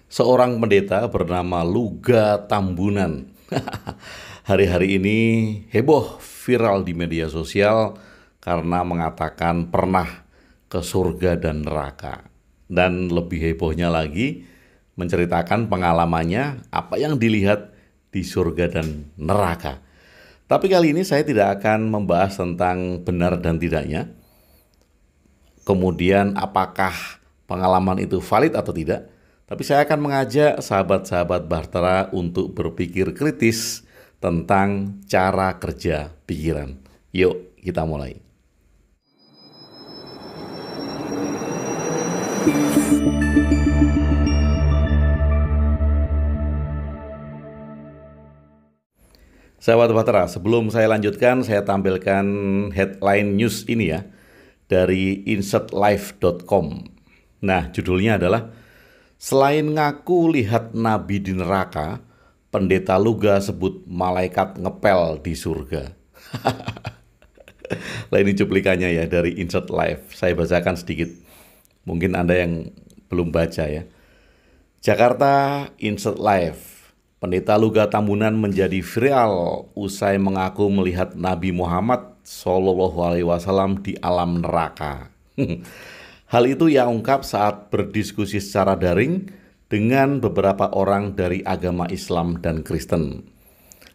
Seorang pendeta bernama Luga Tambunan hari-hari ini heboh viral di media sosial karena mengatakan pernah ke surga dan neraka. Dan lebih hebohnya lagi menceritakan pengalamannya apa yang dilihat di surga dan neraka. Tapi kali ini saya tidak akan membahas tentang benar dan tidaknya. Kemudian apakah pengalaman itu valid atau tidak. Tapi saya akan mengajak sahabat-sahabat Bahtera untuk berpikir kritis tentang cara kerja pikiran. Yuk kita mulai. Sahabat Bahtera, sebelum saya lanjutkan, saya tampilkan headline news ini ya, dari insertlife.com. Nah, judulnya adalah selain ngaku lihat nabi di neraka, pendeta Luga sebut malaikat ngepel di surga. Lah ini cuplikannya ya dari Insert Life. Saya bacakan sedikit. Mungkin Anda yang belum baca ya. Jakarta Insert Life. Pendeta Luga Tambunan menjadi viral usai mengaku melihat Nabi Muhammad SAW di alam neraka. Hal itu ia ungkap saat berdiskusi secara daring dengan beberapa orang dari agama Islam dan Kristen.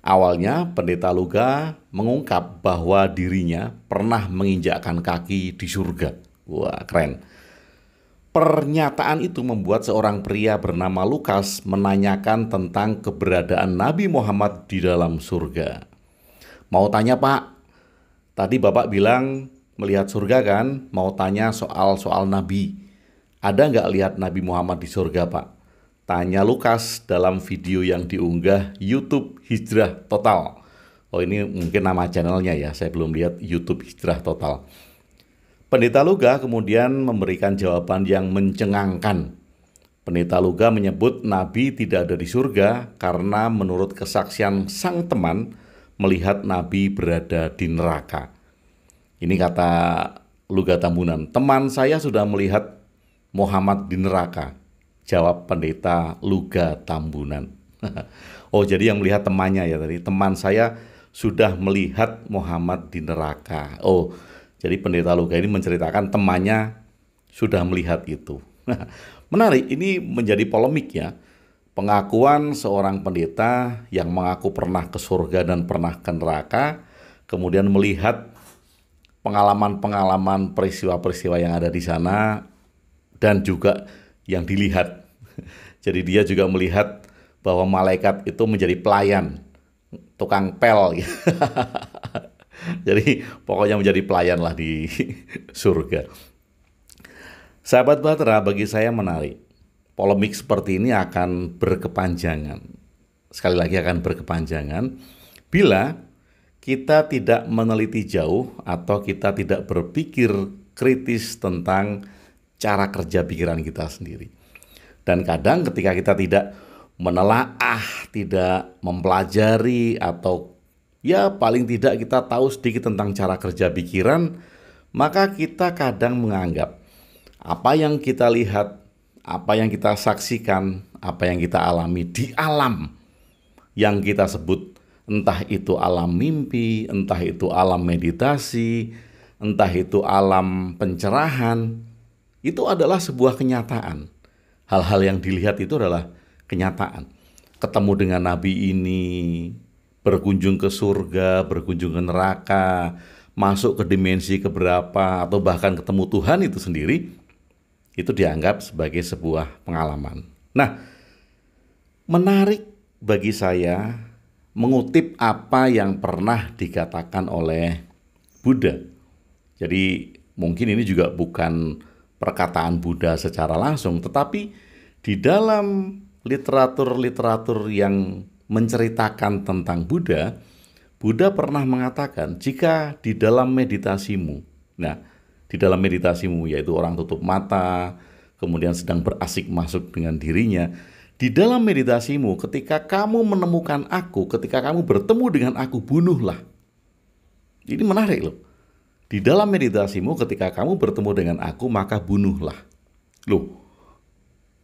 Awalnya, Pendeta Luga mengungkap bahwa dirinya pernah menginjakkan kaki di surga. Wah, keren. Pernyataan itu membuat seorang pria bernama Lukas menanyakan tentang keberadaan Nabi Muhammad di dalam surga. Mau tanya, Pak? Tadi Bapak bilang melihat surga kan? Mau tanya soal Nabi. Ada nggak lihat Nabi Muhammad di surga, Pak? Tanya Lukas dalam video yang diunggah YouTube Hijrah Total. Oh, ini mungkin nama channelnya ya, saya belum lihat YouTube Hijrah Total. Pendeta Luga kemudian memberikan jawaban yang mencengangkan. Pendeta Luga menyebut Nabi tidak ada di surga karena menurut kesaksian sang teman melihat Nabi berada di neraka. Ini kata Luga Tambunan, teman saya sudah melihat Muhammad di neraka. Jawab Pendeta Luga Tambunan. Oh, jadi yang melihat temannya ya tadi. Teman saya sudah melihat Muhammad di neraka. Oh, jadi Pendeta Luga ini menceritakan temannya sudah melihat itu. Menarik, ini menjadi polemik ya. Pengakuan seorang pendeta yang mengaku pernah ke surga dan pernah ke neraka, kemudian melihat pengalaman-pengalaman peristiwa-peristiwa yang ada di sana dan juga yang dilihat. Jadi dia juga melihat bahwa malaikat itu menjadi pelayan, tukang pel. Jadi pokoknya menjadi pelayan lah di surga. Sahabat Bahtera, bagi saya menarik. Polemik seperti ini akan berkepanjangan. Sekali lagi akan berkepanjangan bila kita tidak meneliti jauh atau kita tidak berpikir kritis tentang cara kerja pikiran kita sendiri. Dan kadang ketika kita tidak menelaah, tidak mempelajari atau ya paling tidak kita tahu sedikit tentang cara kerja pikiran, maka kita kadang menganggap apa yang kita lihat, apa yang kita saksikan, apa yang kita alami di alam yang kita sebut entah itu alam mimpi, entah itu alam meditasi, entah itu alam pencerahan, itu adalah sebuah kenyataan. Hal-hal yang dilihat itu adalah kenyataan. Ketemu dengan Nabi ini, berkunjung ke surga, berkunjung ke neraka, masuk ke dimensi keberapa, atau bahkan ketemu Tuhan itu sendiri, itu dianggap sebagai sebuah pengalaman. Nah, menarik bagi saya mengutip apa yang pernah dikatakan oleh Buddha. Jadi mungkin ini juga bukan perkataan Buddha secara langsung, tetapi di dalam literatur-literatur yang menceritakan tentang Buddha, Buddha pernah mengatakan jika di dalam meditasimu, nah di dalam meditasimu yaitu orang tutup mata, kemudian sedang berasik masuk dengan dirinya, di dalam meditasimu ketika kamu menemukan aku, ketika kamu bertemu dengan aku, bunuhlah. Ini menarik loh. Di dalam meditasimu ketika kamu bertemu dengan aku, maka bunuhlah. Loh,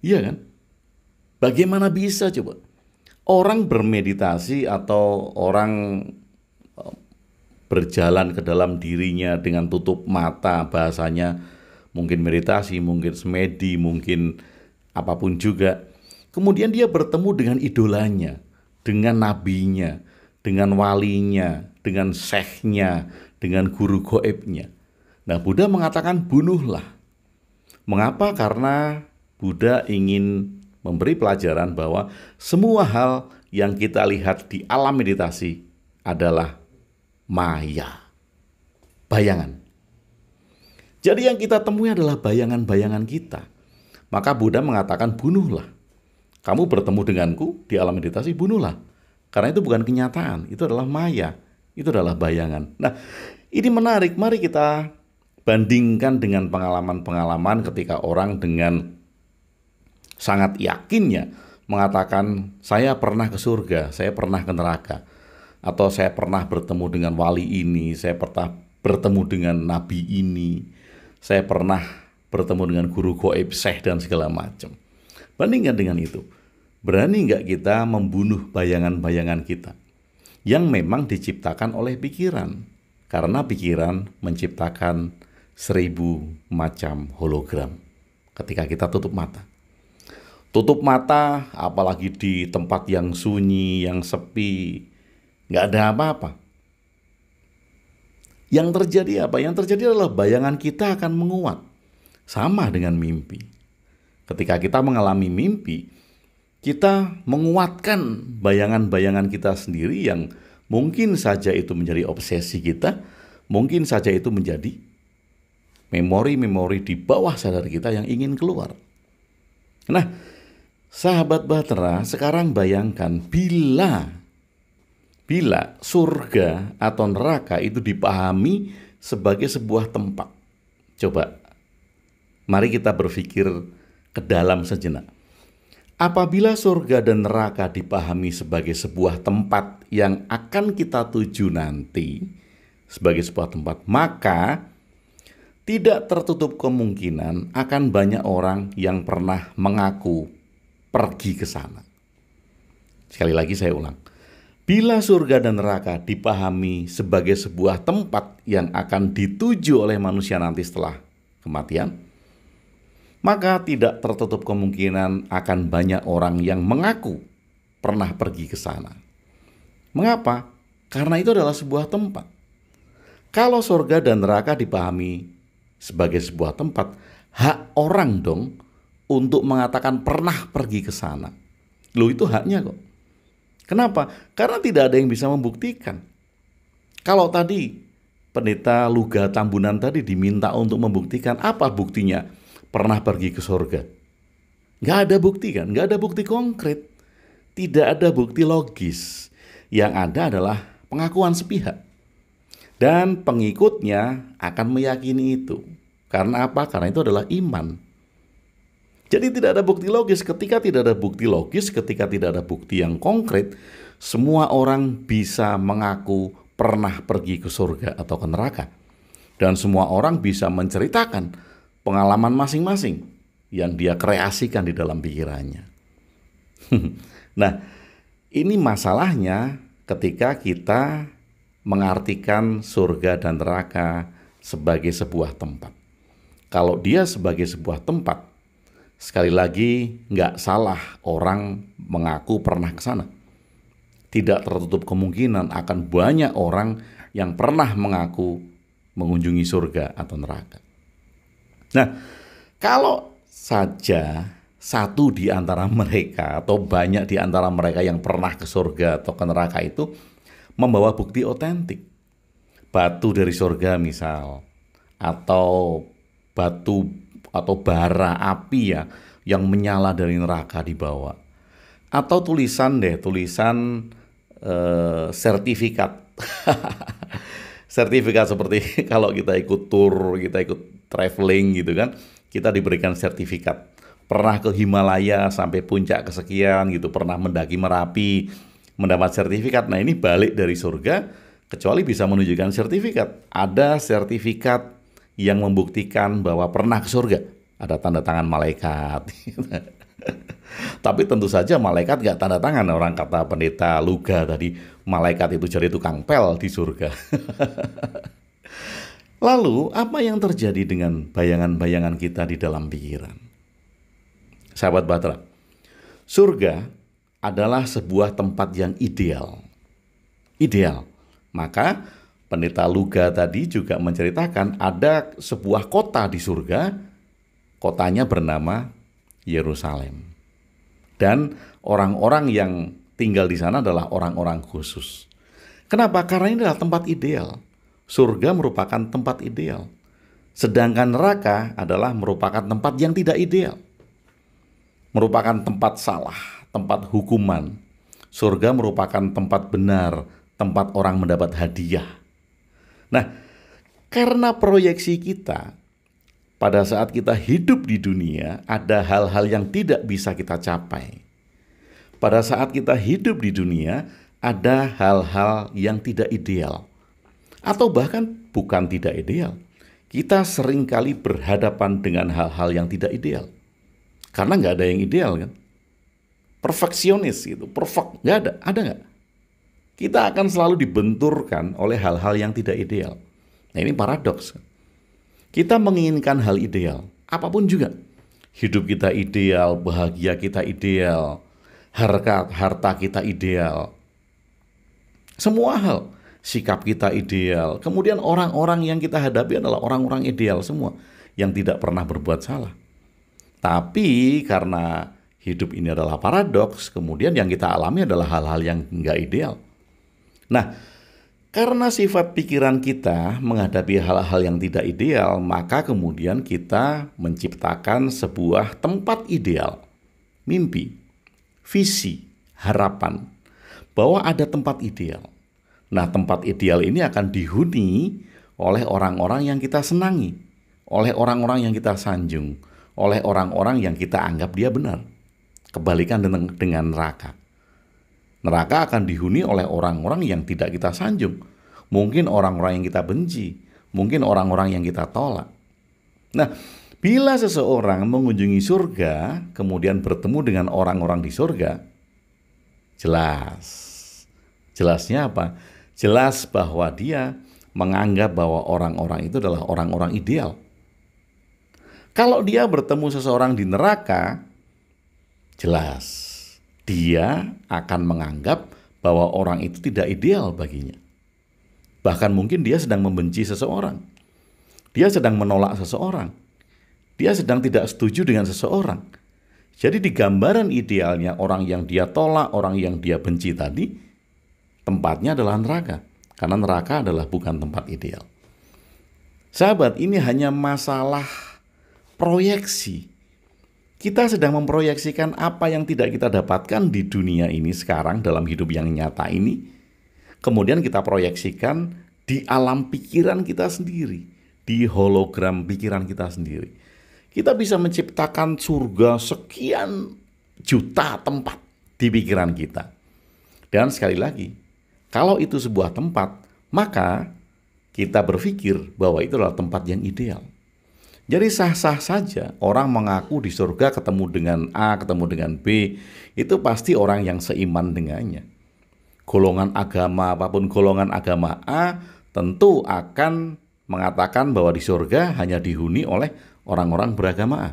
iya kan? Bagaimana bisa coba? Orang bermeditasi atau orang berjalan ke dalam dirinya dengan tutup mata, bahasanya mungkin meditasi, mungkin semedi, mungkin apapun juga. Kemudian dia bertemu dengan idolanya, dengan nabinya, dengan walinya, dengan syekhnya, dengan guru goibnya. Nah, Buddha mengatakan bunuhlah. Mengapa? Karena Buddha ingin memberi pelajaran bahwa semua hal yang kita lihat di alam meditasi adalah maya, bayangan. Jadi yang kita temui adalah bayangan-bayangan kita. Maka Buddha mengatakan bunuhlah. Kamu bertemu denganku di alam meditasi, bunuhlah. Karena itu bukan kenyataan, itu adalah maya, itu adalah bayangan. Nah, ini menarik, mari kita bandingkan dengan pengalaman-pengalaman ketika orang dengan sangat yakinnya mengatakan, saya pernah ke surga, saya pernah ke neraka. Atau saya pernah bertemu dengan wali ini, saya pernah bertemu dengan nabi ini, saya pernah bertemu dengan guru goib, syekh dan segala macam. Bandingkan dengan itu. Berani nggak kita membunuh bayangan-bayangan kita yang memang diciptakan oleh pikiran? Karena pikiran menciptakan 1000 macam hologram ketika kita tutup mata. Tutup mata, apalagi di tempat yang sunyi, yang sepi, nggak ada apa-apa. Yang terjadi apa? Yang terjadi adalah bayangan kita akan menguat. Sama dengan mimpi. Ketika kita mengalami mimpi, kita menguatkan bayangan-bayangan kita sendiri yang mungkin saja itu menjadi obsesi kita, mungkin saja itu menjadi memori-memori di bawah sadar kita yang ingin keluar. Nah, sahabat Bahtera, sekarang bayangkan bila surga atau neraka itu dipahami sebagai sebuah tempat. Coba, mari kita berpikir ke dalam sejenak. Apabila surga dan neraka dipahami sebagai sebuah tempat yang akan kita tuju nanti, sebagai sebuah tempat, maka tidak tertutup kemungkinan akan banyak orang yang pernah mengaku pergi ke sana. Sekali lagi saya ulang. Bila surga dan neraka dipahami sebagai sebuah tempat yang akan dituju oleh manusia nanti setelah kematian, maka tidak tertutup kemungkinan akan banyak orang yang mengaku pernah pergi ke sana. Mengapa? Karena itu adalah sebuah tempat. Kalau surga dan neraka dipahami sebagai sebuah tempat, hak orang dong untuk mengatakan pernah pergi ke sana. Loh, itu haknya kok. Kenapa? Karena tidak ada yang bisa membuktikan. Kalau tadi pendeta Luga Tambunan tadi diminta untuk membuktikan, apa buktinya pernah pergi ke surga? Nggak ada bukti kan? Nggak ada bukti konkret. Tidak ada bukti logis. Yang ada adalah pengakuan sepihak. Dan pengikutnya akan meyakini itu. Karena apa? Karena itu adalah iman. Jadi tidak ada bukti logis. Ketika tidak ada bukti logis, ketika tidak ada bukti yang konkret, semua orang bisa mengaku pernah pergi ke surga atau ke neraka. Dan semua orang bisa menceritakan pengalaman masing-masing yang dia kreasikan di dalam pikirannya. Nah, ini masalahnya ketika kita mengartikan surga dan neraka sebagai sebuah tempat. Kalau dia sebagai sebuah tempat, sekali lagi nggak salah orang mengaku pernah ke sana. Tidak tertutup kemungkinan akan banyak orang yang pernah mengaku mengunjungi surga atau neraka. Nah, kalau saja satu di antara mereka atau banyak di antara mereka yang pernah ke surga atau ke neraka itu membawa bukti otentik, batu dari surga misal, atau batu atau bara api ya yang menyala dari neraka dibawa, atau tulisan sertifikat sertifikat seperti kalau kita ikut tour, kita ikut traveling gitu kan, kita diberikan sertifikat pernah ke Himalaya sampai puncak kesekian gitu, pernah mendaki Merapi, mendapat sertifikat. Nah, ini balik dari surga kecuali bisa menunjukkan sertifikat. Ada sertifikat yang membuktikan bahwa pernah ke surga, ada tanda tangan malaikat. Tapi tentu saja malaikat nggak tanda tangan. Orang kata pendeta Luga tadi, malaikat itu jadi tukang pel di surga. Lalu, apa yang terjadi dengan bayangan-bayangan kita di dalam pikiran? Sahabat Batra, surga adalah sebuah tempat yang ideal. Ideal. Maka pendeta Luga tadi juga menceritakan ada sebuah kota di surga, kotanya bernama Yerusalem. Dan orang-orang yang tinggal di sana adalah orang-orang khusus. Kenapa? Karena ini adalah tempat ideal. Surga merupakan tempat ideal. Sedangkan neraka adalah merupakan tempat yang tidak ideal. Merupakan tempat salah, tempat hukuman. Surga merupakan tempat benar, tempat orang mendapat hadiah. Nah, karena proyeksi kita, pada saat kita hidup di dunia, ada hal-hal yang tidak bisa kita capai. Pada saat kita hidup di dunia, ada hal-hal yang tidak ideal. Atau bahkan bukan tidak ideal. Kita seringkali berhadapan dengan hal-hal yang tidak ideal. Karena nggak ada yang ideal kan. Perfeksionis gitu, perfect, nggak ada. Ada nggak? Kita akan selalu dibenturkan oleh hal-hal yang tidak ideal. Nah ini paradoks. Kita menginginkan hal ideal, apapun juga. Hidup kita ideal, bahagia kita ideal, harta kita ideal. Semua hal. Sikap kita ideal. Kemudian orang-orang yang kita hadapi adalah orang-orang ideal semua. Yang tidak pernah berbuat salah. Tapi karena hidup ini adalah paradoks, kemudian yang kita alami adalah hal-hal yang nggak ideal. Nah, karena sifat pikiran kita menghadapi hal-hal yang tidak ideal, maka kemudian kita menciptakan sebuah tempat ideal. Mimpi, visi, harapan. Bahwa ada tempat ideal. Nah, tempat ideal ini akan dihuni oleh orang-orang yang kita senangi, oleh orang-orang yang kita sanjung, oleh orang-orang yang kita anggap dia benar. Kebalikan dengan neraka. Neraka akan dihuni oleh orang-orang yang tidak kita sanjung. Mungkin orang-orang yang kita benci, mungkin orang-orang yang kita tolak. Nah, bila seseorang mengunjungi surga, kemudian bertemu dengan orang-orang di surga, jelasnya apa? Jelas bahwa dia menganggap bahwa orang-orang itu adalah orang-orang ideal. Kalau dia bertemu seseorang di neraka, jelas dia akan menganggap bahwa orang itu tidak ideal baginya. Bahkan mungkin dia sedang membenci seseorang. Dia sedang menolak seseorang. Dia sedang tidak setuju dengan seseorang. Jadi di gambaran idealnya orang yang dia tolak, orang yang dia benci tadi, tempatnya adalah neraka. Karena neraka adalah bukan tempat ideal. Sahabat, ini hanya masalah proyeksi. Kita sedang memproyeksikan apa yang tidak kita dapatkan di dunia ini sekarang dalam hidup yang nyata ini. Kemudian kita proyeksikan di alam pikiran kita sendiri. Di hologram pikiran kita sendiri. Kita bisa menciptakan surga sekian juta tempat di pikiran kita. Dan sekali lagi, kalau itu sebuah tempat, maka kita berpikir bahwa itu adalah tempat yang ideal. Jadi sah-sah saja orang mengaku di surga ketemu dengan A, ketemu dengan B, itu pasti orang yang seiman dengannya. Golongan agama apapun golongan agama A tentu akan mengatakan bahwa di surga hanya dihuni oleh orang-orang beragama A.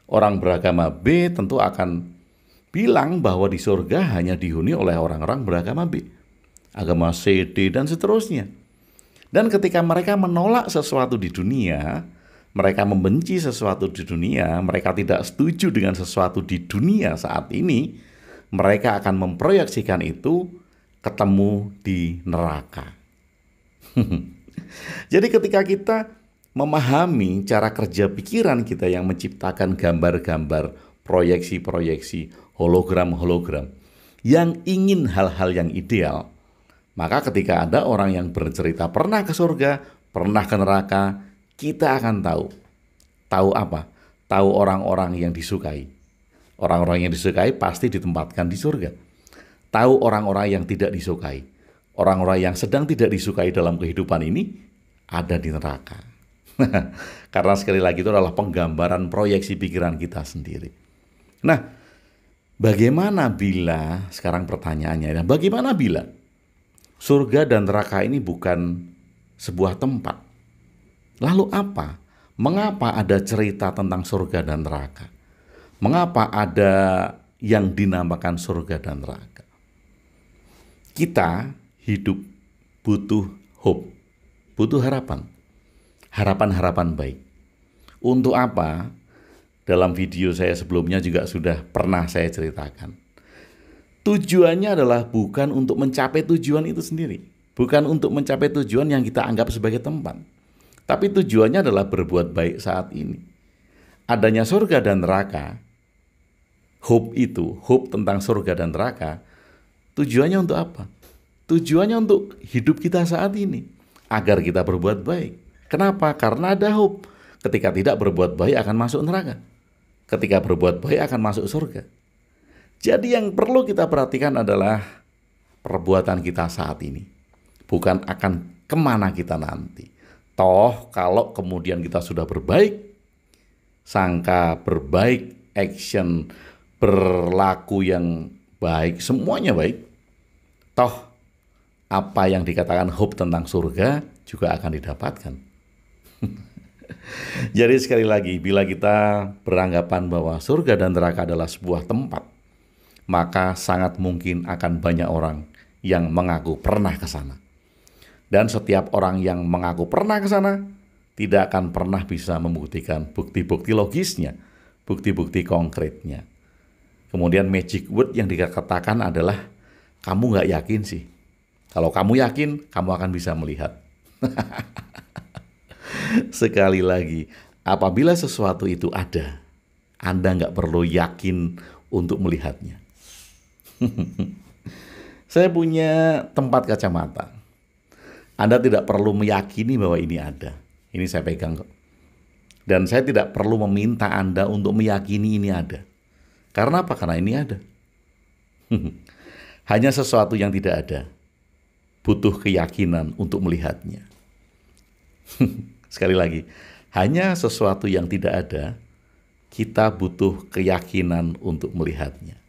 Orang beragama B tentu akan bilang bahwa di surga hanya dihuni oleh orang-orang beragama B. Agama C, D, dan seterusnya. Dan ketika mereka menolak sesuatu di dunia, mereka membenci sesuatu di dunia, mereka tidak setuju dengan sesuatu di dunia saat ini, mereka akan memproyeksikan itu ketemu di neraka. Jadi ketika kita memahami cara kerja pikiran kita yang menciptakan gambar-gambar, proyeksi-proyeksi, hologram-hologram, yang ingin hal-hal yang ideal, maka ketika ada orang yang bercerita pernah ke surga, pernah ke neraka, kita akan tahu. Tahu apa? Tahu orang-orang yang disukai. Orang-orang yang disukai pasti ditempatkan di surga. Tahu orang-orang yang tidak disukai. Orang-orang yang sedang tidak disukai dalam kehidupan ini ada di neraka. Karena sekali lagi itu adalah penggambaran proyeksi pikiran kita sendiri. Nah, bagaimana bila, sekarang pertanyaannya, bagaimana bila surga dan neraka ini bukan sebuah tempat? Lalu apa? Mengapa ada cerita tentang surga dan neraka? Mengapa ada yang dinamakan surga dan neraka? Kita hidup butuh hope, butuh harapan, harapan-harapan baik. Untuk apa? Dalam video saya sebelumnya juga sudah pernah saya ceritakan. Tujuannya adalah bukan untuk mencapai tujuan itu sendiri, bukan untuk mencapai tujuan yang kita anggap sebagai tempat, tapi tujuannya adalah berbuat baik saat ini. Adanya surga dan neraka, hope itu, hope tentang surga dan neraka, tujuannya untuk apa? Tujuannya untuk hidup kita saat ini, agar kita berbuat baik. Kenapa? Karena ada hope. Ketika tidak berbuat baik akan masuk neraka. Ketika berbuat baik akan masuk surga. Jadi yang perlu kita perhatikan adalah perbuatan kita saat ini, bukan akan kemana kita nanti. Toh kalau kemudian kita sudah berbaik, sangka berbaik, action, berlaku yang baik, semuanya baik, toh apa yang dikatakan hope tentang surga juga akan didapatkan. Jadi sekali lagi, bila kita beranggapan bahwa surga dan neraka adalah sebuah tempat, maka sangat mungkin akan banyak orang yang mengaku pernah ke sana. Dan setiap orang yang mengaku pernah ke sana tidak akan pernah bisa membuktikan bukti-bukti logisnya, bukti-bukti konkretnya. Kemudian magic word yang dikatakan adalah, kamu nggak yakin sih. Kalau kamu yakin, kamu akan bisa melihat. Sekali lagi, apabila sesuatu itu ada, Anda nggak perlu yakin untuk melihatnya. Saya punya tempat kacamata. Anda tidak perlu meyakini bahwa ini ada. Ini saya pegang kok. Dan saya tidak perlu meminta Anda untuk meyakini ini ada. Karena apa? Karena ini ada. Hanya sesuatu yang tidak ada butuh keyakinan untuk melihatnya. Sekali lagi, hanya sesuatu yang tidak ada, kita butuh keyakinan untuk melihatnya.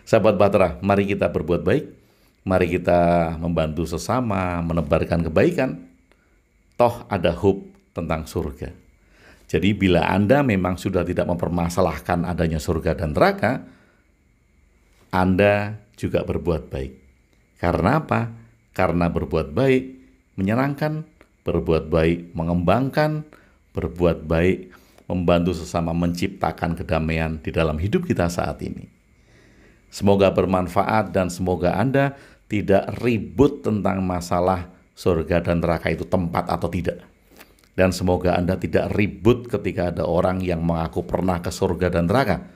Sahabat Bahtera, mari kita berbuat baik. Mari kita membantu sesama, menebarkan kebaikan. Toh ada hope tentang surga. Jadi bila Anda memang sudah tidak mempermasalahkan adanya surga dan neraka, Anda juga berbuat baik. Karena apa? Karena berbuat baik menyenangkan, berbuat baik mengembangkan, berbuat baik membantu sesama menciptakan kedamaian di dalam hidup kita saat ini. Semoga bermanfaat dan semoga Anda tidak ribut tentang masalah surga dan neraka itu tempat atau tidak. Dan semoga Anda tidak ribut ketika ada orang yang mengaku pernah ke surga dan neraka,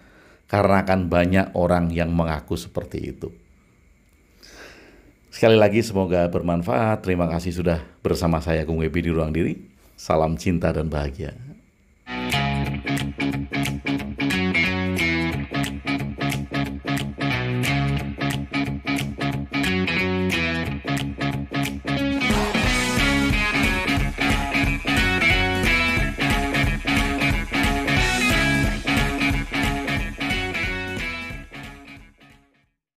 karena akan banyak orang yang mengaku seperti itu. Sekali lagi semoga bermanfaat. Terima kasih sudah bersama saya Kung Webi di Ruang Diri. Salam cinta dan bahagia.